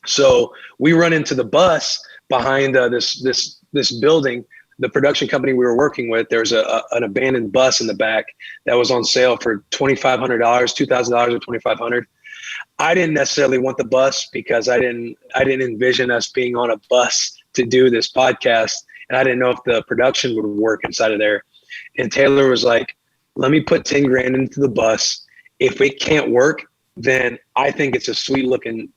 So we run into the bus behind this building. The production company we were working with, there's an abandoned bus in the back that was on sale for $2,500, $2,000 or $2,500. I didn't necessarily want the bus because I didn't envision us being on a bus to do this podcast. And I didn't know if the production would work inside of there. And Taylor was like, let me put 10 grand into the bus. If it can't work, then I think it's a sweet looking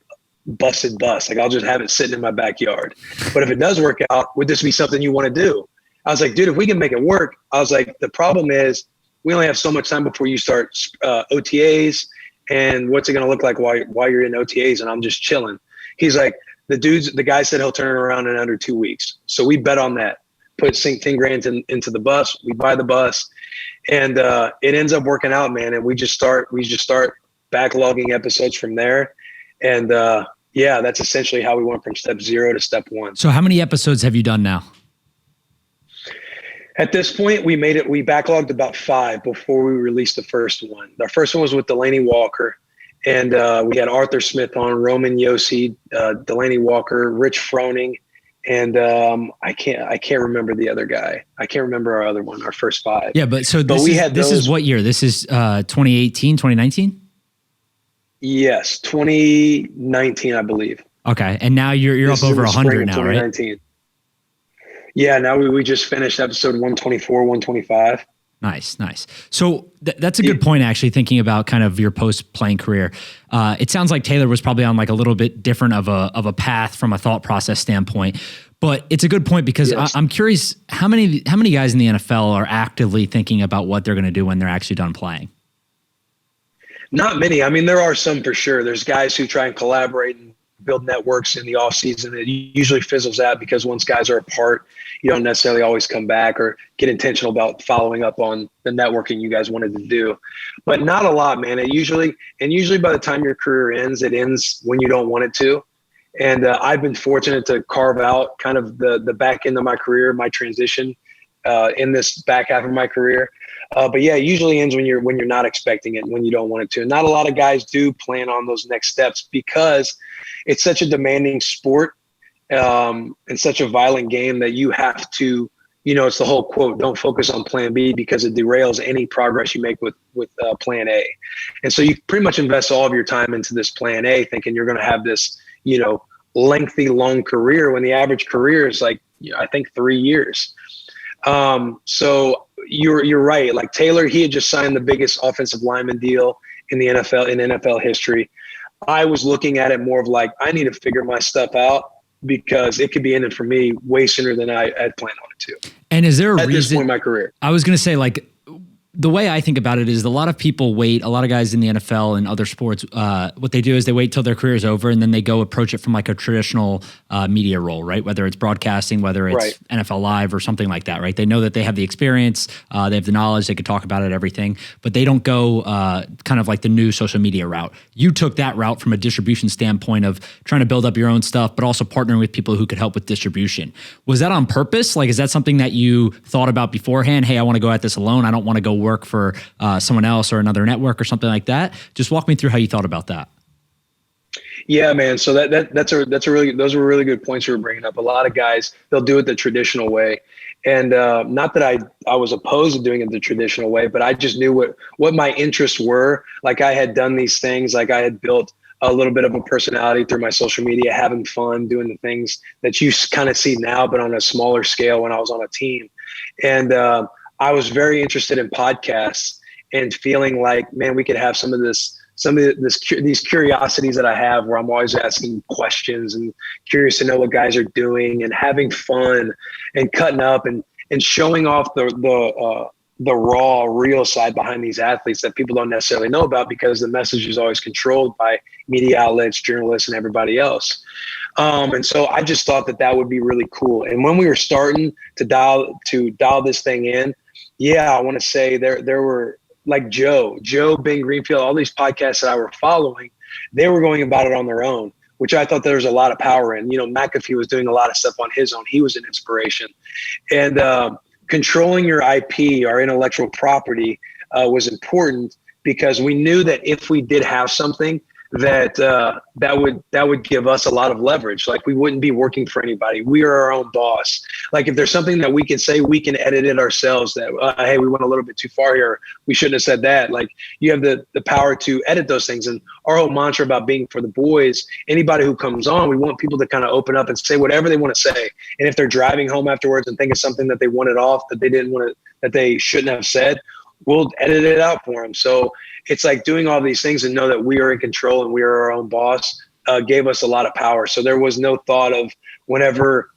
busted bus. Like, I'll just have it sitting in my backyard. But if it does work out, would this be something you want to do? I was like, dude, if we can make it work. I was like, the problem is we only have so much time before you start OTAs, and what's it going to look like while you're in OTAs? And I'm just chilling. He's like, the guy said he'll turn it around in under 2 weeks. So we bet on that, sink 10 grand into the bus. We buy the bus, and it ends up working out, man. And we just start backlogging episodes from there. And yeah, that's essentially how we went from step 0 to step 1. So how many episodes have you done now? At this point, we backlogged about 5 before we released the first one. Our first one was with Delaney Walker, and we had Arthur Smith on, Roman Yossi, Delaney Walker, Rich Froning, and I can't remember the other guy. I can't remember our other one, our first 5. Yeah, but this is what year? This is 2018, 2019? Yes, 2019, I believe. Okay, and now you're up over 100 now, right? Yeah, now we just finished episode 124, 125. Nice. So that's a good point, actually, thinking about kind of your post-playing career. It sounds like Taylor was probably on like a little bit different of a path from a thought process standpoint. But it's a good point because yes. I'm curious, how many guys in the NFL are actively thinking about what they're going to do when they're actually done playing? Not many. I mean, there are some for sure. There's guys who try and collaborate and build networks in the off season. It usually fizzles out because once guys are apart, you don't necessarily always come back or get intentional about following up on the networking you guys wanted to do. But not a lot, man. Usually by the time your career ends, it ends when you don't want it to. And I've been fortunate to carve out kind of the back end of my career, my transition in this back half of my career. But yeah, it usually ends when you're not expecting it, when you don't want it to. And not a lot of guys do plan on those next steps because it's such a demanding sport and such a violent game that you have to, it's the whole quote, don't focus on plan B because it derails any progress you make with plan A. And so you pretty much invest all of your time into this plan A thinking you're going to have this, lengthy, long career when the average career is like, I think 3 years. So you're right. Like Taylor, he had just signed the biggest offensive lineman deal in the NFL, in NFL history. I was looking at it more of like, I need to figure my stuff out because it could be ended for me way sooner than I had planned on it to. And is there a reason? At this point in my career. I was going to say, like, the way I think about it is a lot of people wait, a lot of guys in the NFL and other sports, what they do is they wait till their career is over and then they go approach it from like a traditional media role, right? Whether it's broadcasting, whether it's right. NFL Live or something like that, right? They know that they have the experience, they have the knowledge, they could talk about it, everything, but they don't go kind of like the new social media route. You took that route from a distribution standpoint of trying to build up your own stuff, but also partnering with people who could help with distribution. Was that on purpose? Like, is that something that you thought about beforehand? Hey, I want to go at this alone. I don't want to go work for someone else or another network or something like that. Just walk me through how you thought about that. Yeah, man. So those were really good points you were bringing up. A lot of guys, they'll do it the traditional way. And not that I was opposed to doing it the traditional way, but I just knew what my interests were. Like I had done these things, like I had built a little bit of a personality through my social media, having fun, doing the things that you kind of see now, but on a smaller scale when I was on a team. And I was very interested in podcasts and feeling like, man, we could have some of these curiosities that I have where I'm always asking questions and curious to know what guys are doing and having fun and cutting up and showing off the raw, real side behind these athletes that people don't necessarily know about because the message is always controlled by media outlets, journalists, and everybody else. And so I just thought that would be really cool. And when we were starting to dial this thing in, yeah, I want to say there were like Joe, Ben Greenfield, all these podcasts that I were following, they were going about it on their own, which I thought there was a lot of power in. McAfee was doing a lot of stuff on his own. He was an inspiration. And controlling your IP, our intellectual property, was important because we knew that if we did have something, that would give us a lot of leverage. Like we wouldn't be working for anybody. We are our own boss. Like if there's something that we can say, we can edit it ourselves that, hey, we went a little bit too far here. We shouldn't have said that. Like you have the power to edit those things. And our whole mantra about being for the boys, anybody who comes on, we want people to kind of open up and say whatever they want to say. And if they're driving home afterwards and think of something that they wanted off, that they didn't want to, that they shouldn't have said, we'll edit it out for them. So it's like doing all these things and know that we are in control and we are our own boss gave us a lot of power. So there was no thought of whenever,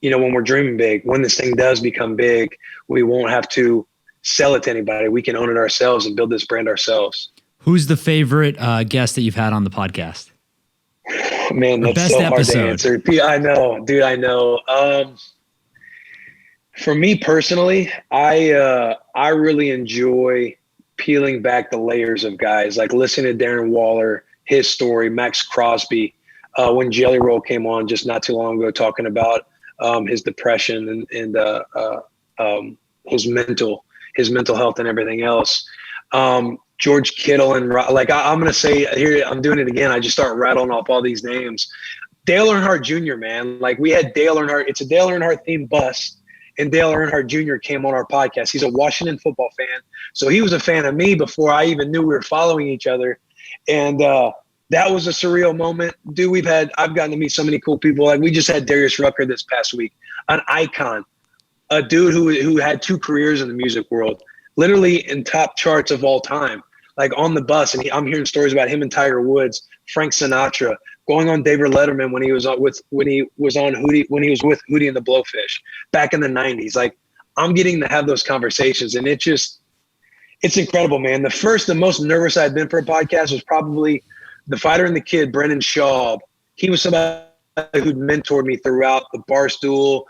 when we're dreaming big, when this thing does become big, we won't have to sell it to anybody. We can own it ourselves and build this brand ourselves. Who's the favorite guest that you've had on the podcast? Man, that's so hard to answer. I know, dude, I know. For me personally, I really enjoy peeling back the layers of guys, like listening to Darren Waller, his story, Max Crosby, when Jelly Roll came on just not too long ago, talking about his depression and his mental health and everything else. George Kittle and I'm going to say here, I'm doing it again. I just start rattling off all these names. Dale Earnhardt Jr., man, like we had Dale Earnhardt. It's a Dale Earnhardt themed bus. And Dale Earnhardt Jr. came on our podcast. He's a Washington football fan. So he was a fan of me before I even knew we were following each other. And that was a surreal moment. Dude, I've gotten to meet so many cool people. Like we just had Darius Rucker this past week, an icon, a dude who had 2 careers in the music world, literally in top charts of all time, like on the bus. And I'm hearing stories about him and Tiger Woods, Frank Sinatra, going on David Letterman when he was with Hootie and the Blowfish back in the 90s. Like I'm getting to have those conversations and it's incredible, man. The most nervous I'd been for a podcast was probably The Fighter and the Kid, Brendan Schaub. he was somebody who'd mentored me throughout the Barstool,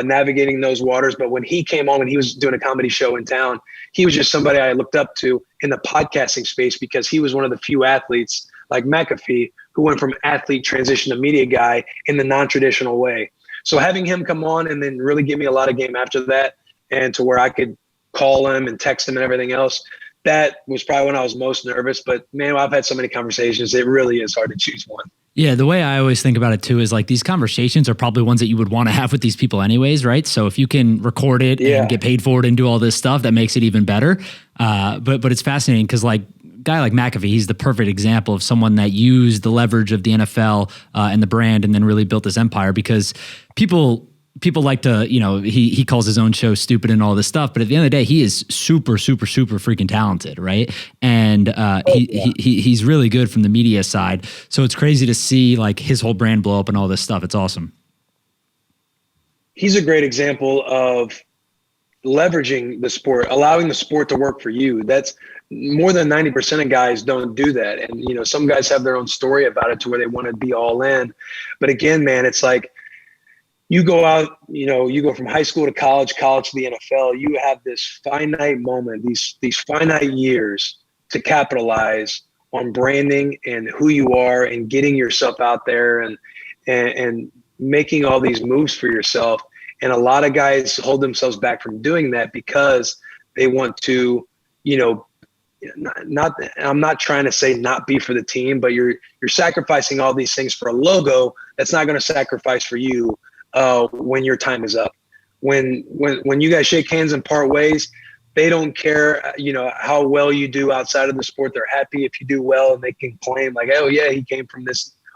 navigating those waters. But when he came on and he was doing a comedy show in town, he was just somebody I looked up to in the podcasting space, because he was one of the few athletes like McAfee who went from athlete transition to media guy in the non-traditional way. So having him come on and then really give me a lot of game after that, and to where I could call him and text him and everything else, that was probably when I was most nervous. But man, I've had so many conversations. It really is hard to choose one. Yeah, the way I always think about it too is like these conversations are probably ones that you would want to have with these people anyways, right? So if you can record it and get paid for it and do all this stuff, that makes it even better. But it's fascinating because like guy like McAfee, he's the perfect example of someone that used the leverage of the NFL and the brand and then really built this empire, because people like to, you know, he calls his own show stupid and all this stuff, but at the end of the day, he is super, super, super freaking talented, right? And he's really good from the media side. So it's crazy to see like his whole brand blow up and all this stuff. It's awesome. He's a great example of leveraging the sport, allowing the sport to work for you. That's more than 90% of guys don't do that. And, you know, some guys have their own story about it to where they want to be all in. But again, man, it's like, you go out, you know, you go from high school to college to the NFL. You have this finite moment, these finite years to capitalize on branding and who you are and getting yourself out there and making all these moves for yourself. And a lot of guys hold themselves back from doing that because they want to, you know, I'm not trying to say not be for the team, but you're sacrificing all these things for a logo that's not going to sacrifice for you when your time is up. When you guys shake hands and part ways, they don't care, you know, how well you do outside of the sport. They're happy if you do well, and they can claim like, oh yeah, he came from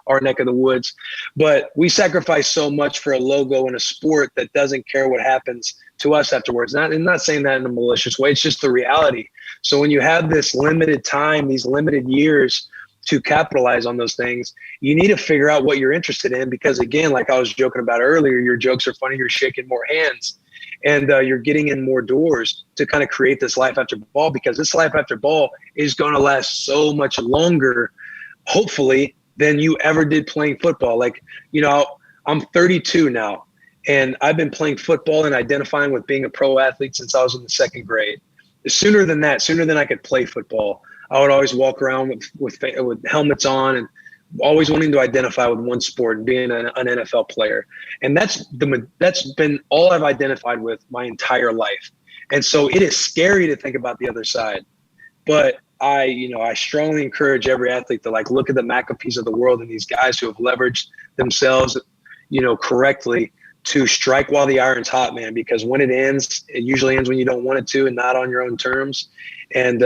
our neck of the woods. But we sacrifice so much for a logo in a sport that doesn't care what happens to us afterwards. I'm not saying that in a malicious way. It's just the reality. So when you have this limited time, these limited years to capitalize on those things, you need to figure out what you're interested in, because again, like I was joking about earlier, your jokes are funny, you're shaking more hands, and you're getting in more doors to kind of create this life after ball, because this life after ball is going to last so much longer, hopefully, than you ever did playing football. Like, you know, I'm 32 now, and I've been playing football and identifying with being a pro athlete since I was in the second grade. Sooner than I could play football, I would always walk around with helmets on and always wanting to identify with one sport and being an NFL player. And that's been all I've identified with my entire life. And so it is scary to think about the other side. But I strongly encourage every athlete to like look at the McAfees of the world and these guys who have leveraged themselves, you know, correctly to strike while the iron's hot, man, because when it ends, it usually ends when you don't want it to and not on your own terms. And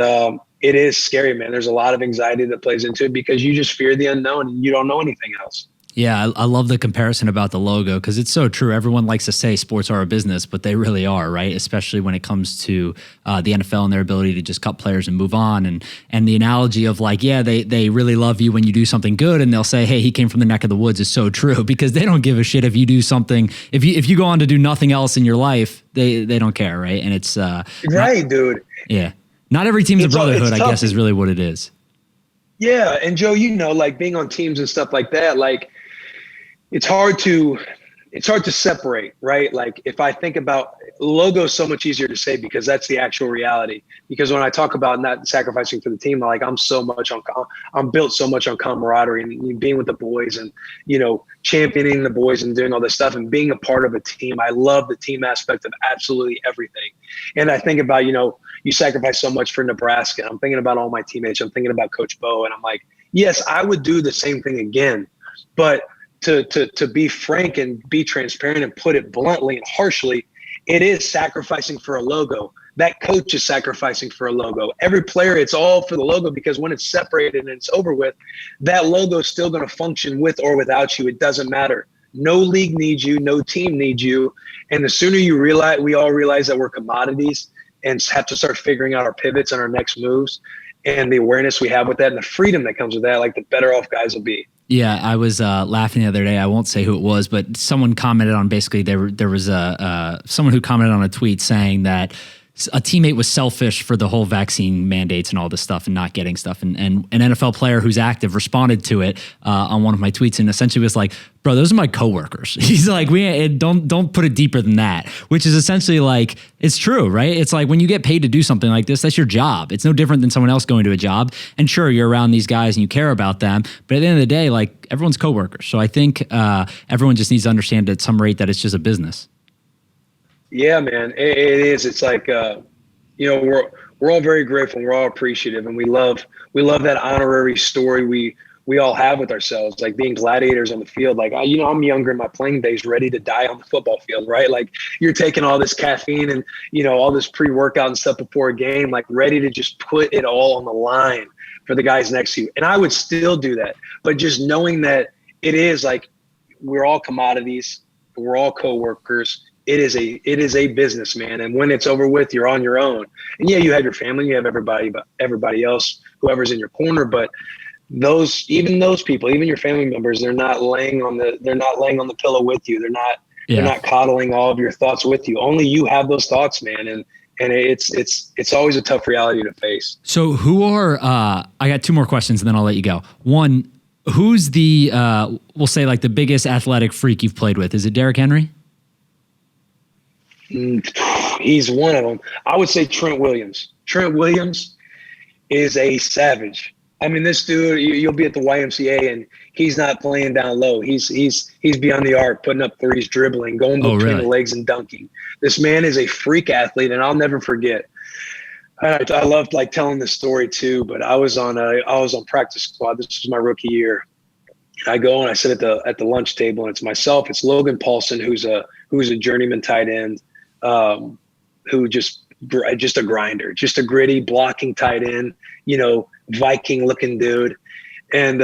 it is scary, man. There's a lot of anxiety that plays into it because you just fear the unknown and you don't know anything else. Yeah, I love the comparison about the logo because it's so true. Everyone likes to say sports are a business, but they really are, right? Especially when it comes to the NFL and their ability to just cut players and move on. And the analogy of like, yeah, they really love you when you do something good, and they'll say, hey, he came from the neck of the woods is so true because they don't give a shit if you do something. If you go on to do nothing else in your life, they don't care, right? And it's right, dude. Yeah, not every team's a brotherhood, I guess, is really what it is. Yeah, and Joe, you know, like being on teams and stuff like that, like. It's hard to separate, right? Like if I think about logo, is so much easier to say because that's the actual reality. Because when I talk about not sacrificing for the team, like I'm built so much on camaraderie and being with the boys and, you know, championing the boys and doing all this stuff and being a part of a team. I love the team aspect of absolutely everything. And I think about, you know, you sacrifice so much for Nebraska. I'm thinking about all my teammates. I'm thinking about Coach Bo, and I'm like, yes, I would do the same thing again, but to be frank and be transparent and put it bluntly and harshly, it is sacrificing for a logo. That coach is sacrificing for a logo. Every player, it's all for the logo because when it's separated and it's over with, that logo is still going to function with or without you. It doesn't matter. No league needs you. No team needs you. And the sooner we all realize that we're commodities and have to start figuring out our pivots and our next moves and the awareness we have with that and the freedom that comes with that, like the better off guys will be. Yeah, I was laughing the other day. I won't say who it was, but someone commented on basically there was someone who commented on a tweet saying that a teammate was selfish for the whole vaccine mandates and all this stuff and not getting stuff. And an NFL player who's active responded to it on one of my tweets and essentially was like, bro, those are my coworkers. He's like, don't put it deeper than that, which is essentially like, it's true, right? It's like when you get paid to do something like this, that's your job. It's no different than someone else going to a job. And sure, you're around these guys and you care about them, but at the end of the day, like everyone's coworkers. So I think everyone just needs to understand at some rate that it's just a business. Yeah, man, it is. It's like, we're all very grateful. We're all appreciative, and we love that honorary story we all have with ourselves, like being gladiators on the field. Like, I'm younger in my playing days, ready to die on the football field, right? Like you're taking all this caffeine and, all this pre-workout and stuff before a game, like ready to just put it all on the line for the guys next to you. And I would still do that. But just knowing that it is like, we're all commodities, we're all coworkers. It is a business, man. And when it's over with, you're on your own. And yeah, you have your family, you have everybody else, whoever's in your corner. But those people, even your family members, they're not laying on the pillow with you. They're not coddling all of your thoughts with you. Only you have those thoughts, man. And it's always a tough reality to face. So who are I got two more questions and then I'll let you go. One, who's the we'll say like the biggest athletic freak you've played with? Is it Derrick Henry? He's one of them. I would say Trent Williams. Trent Williams is a savage. I mean, this dude, you'll be at the YMCA and he's not playing down low. He's beyond the arc, putting up threes, dribbling, going between the legs and dunking. This man is a freak athlete, and I'll never forget. I loved like telling this story too, but I was on practice squad. This was my rookie year. I go and I sit at the lunch table, and it's myself. It's Logan Paulson, who's a journeyman tight end, who just a grinder, just a gritty blocking tight end, Viking looking dude. And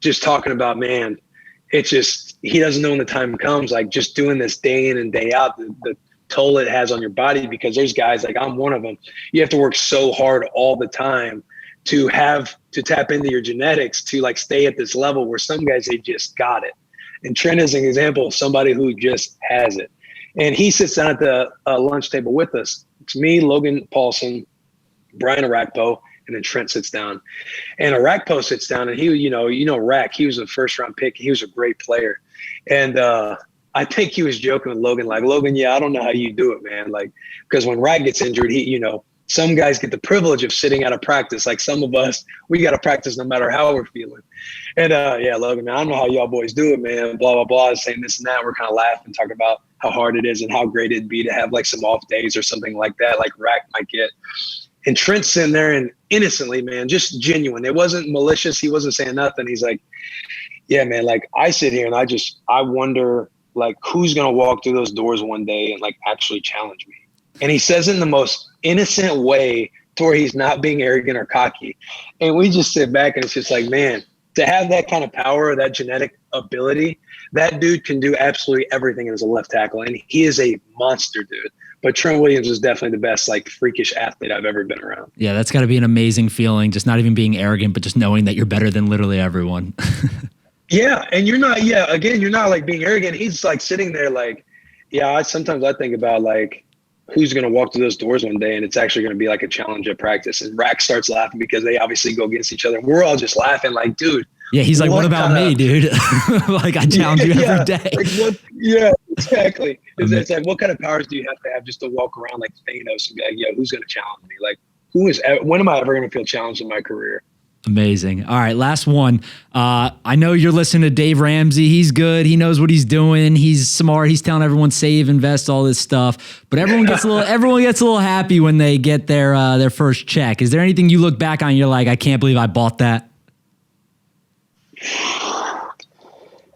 just talking about, man, it's just, he doesn't know when the time comes, like just doing this day in and day out, the toll it has on your body, because there's guys like, I'm one of them. You have to work so hard all the time to tap into your genetics to like stay at this level, where some guys, they just got it. And Trent is an example of somebody who just has it. And he sits down at the lunch table with us. It's me, Logan Paulson, Brian Arakpo, and then Trent sits down. And Arakpo sits down, and he, Rack, he was a first-round pick. He was a great player. And I think he was joking with Logan, like, Logan, yeah, I don't know how you do it, man. Like, because when Rack gets injured, some guys get the privilege of sitting out of practice. Like some of us, we got to practice no matter how we're feeling. And yeah, Logan, man, I don't know how y'all boys do it, man. Blah, blah, blah. Saying this and that. We're kind of laughing, talking about how hard it is and how great it'd be to have like some off days or something like that, like Rack might get. And Trent's sitting there and innocently, man, just genuine. It wasn't malicious. He wasn't saying nothing. He's like, yeah, man, like I sit here and I wonder like who's going to walk through those doors one day and like actually challenge me. And he says it in the most innocent way to where he's not being arrogant or cocky. And we just sit back and it's just like, man, to have that kind of power, that genetic ability, that dude can do absolutely everything as a left tackle. And he is a monster, dude. But Trent Williams is definitely the best, like, freakish athlete I've ever been around. Yeah, that's got to be an amazing feeling, just not even being arrogant, but just knowing that you're better than literally everyone. Yeah, and you're not, you're not, like, being arrogant. He's, like, sitting there, like, sometimes I think about, like, who's going to walk through those doors one day and it's actually going to be, like, a challenge at practice. And Rack starts laughing because they obviously go against each other. We're all just laughing, like, dude. Yeah, he's like, what about me, dude? Like, I challenge you every day. Like, yeah, exactly. It's like, what kind of powers do you have to have just to walk around like Thanos and be like, yeah, who's going to challenge me? Like, when am I ever going to feel challenged in my career? Amazing. All right, last one. I know you're listening to Dave Ramsey. He's good. He knows what he's doing. He's smart. He's telling everyone save, invest, all this stuff. But everyone gets a little happy when they get their first check. Is there anything you look back on and you're like, I can't believe I bought that?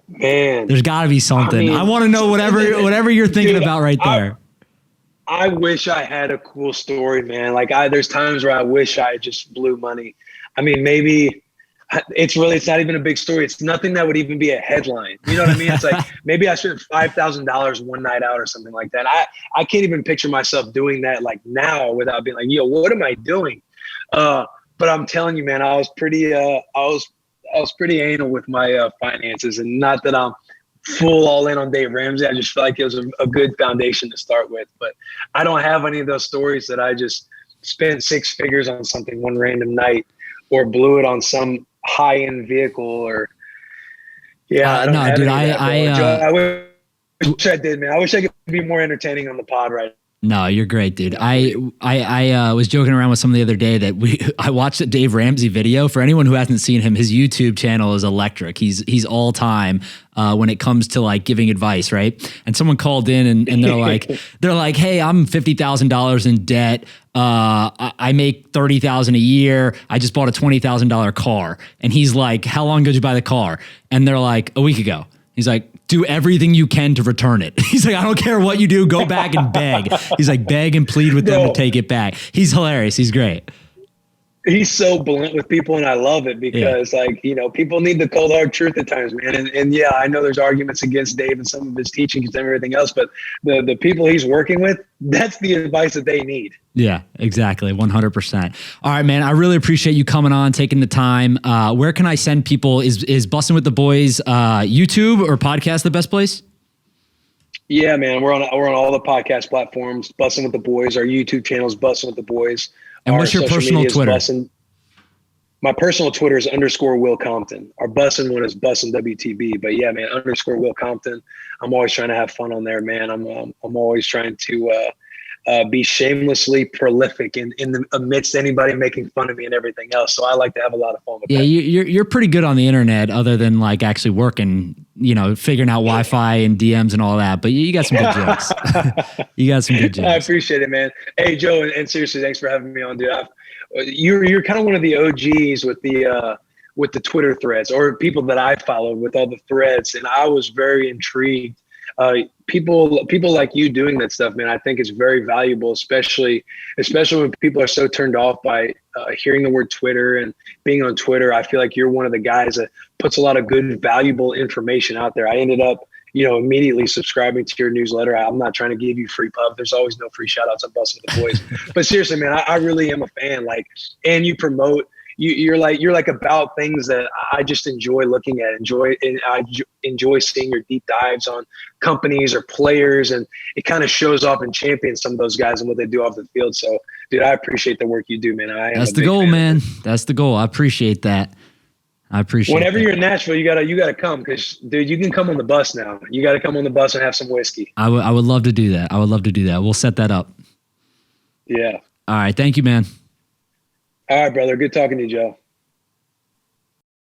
Man, there's got to be something. I want to know whatever you're thinking about right there. I wish I had a cool story, man. Like there's times where I wish I just blew money. I mean, maybe it's not even a big story. It's nothing that would even be a headline. You know what I mean? It's like maybe I spent $5,000 one night out or something like that. I can't even picture myself doing that like now without being like, yo, what am I doing? But I'm telling you, man, I was pretty anal with my finances, and not that I'm full all in on Dave Ramsey. I just feel like it was a good foundation to start with. But I don't have any of those stories that I just spent six figures on something one random night or blew it on some high-end vehicle or I don't have dude, any of that, Joe, I wish I did, man. I wish I could be more entertaining on the pod right now. No, you're great, dude. I was joking around with someone the other day that I watched a Dave Ramsey video. For anyone who hasn't seen him, his YouTube channel is electric. He's all time when it comes to like giving advice, right? And someone called in and they're like, hey, I'm $50,000 in debt. I make $30,000 a year. I just bought a $20,000 car. And he's like, how long ago did you buy the car? And they're like, a week ago. He's like, do everything you can to return it. He's like, I don't care what you do, go back and beg. He's like, beg and plead with them to take it back. He's hilarious. He's great. He's so blunt with people, and I love it because, people need the cold, hard truth at times, man. And I know there's arguments against Dave and some of his teachings and everything else, but the people he's working with, that's the advice that they need. Yeah, exactly. 100%. All right, man. I really appreciate you coming on, taking the time. Where can I send people? Is Bussin With The Boys YouTube or podcast the best place? Yeah, man. We're on all the podcast platforms. Bussin With The Boys. Our YouTube channel is Bussin With The Boys. And what's your personal Twitter? My personal Twitter is _Will Compton. Our Bussin one is Bussin WTB. But yeah, man, _Will Compton. I'm always trying to have fun on there, man. I'm always trying to be shamelessly prolific in the amidst anybody making fun of me and everything else. So I like to have a lot of fun with that. Yeah, you're pretty good on the internet, other than like actually working, figuring out Wi-Fi and DMs and all that. But you got some good jokes. You got some good jokes. I appreciate it, man. Hey, Joe, and seriously, thanks for having me on, dude. You're kind of one of the OGs with the Twitter threads, or people that I followed with all the threads, and I was very intrigued. People like you doing that stuff, man, I think it's very valuable, especially when people are so turned off by hearing the word Twitter and being on Twitter. I feel like you're one of the guys that puts a lot of good, valuable information out there. I ended up, immediately subscribing to your newsletter. I'm not trying to give you free pub. There's always no free shout outs on Bussin With The Boys. But seriously, man, I really am a fan. And you promote. You're like about things that I just enjoy looking at. I enjoy seeing your deep dives on companies or players, and it kind of shows off and champions some of those guys and what they do off the field. So, dude, I appreciate the work you do, man. That's the goal, man. That's the goal. I appreciate that. Whenever you're in Nashville, you gotta come, because, dude, you can come on the bus now. You got to come on the bus and have some whiskey. I would love to do that. We'll set that up. Yeah. All right. Thank you, man. All right, brother. Good talking to you, Joe.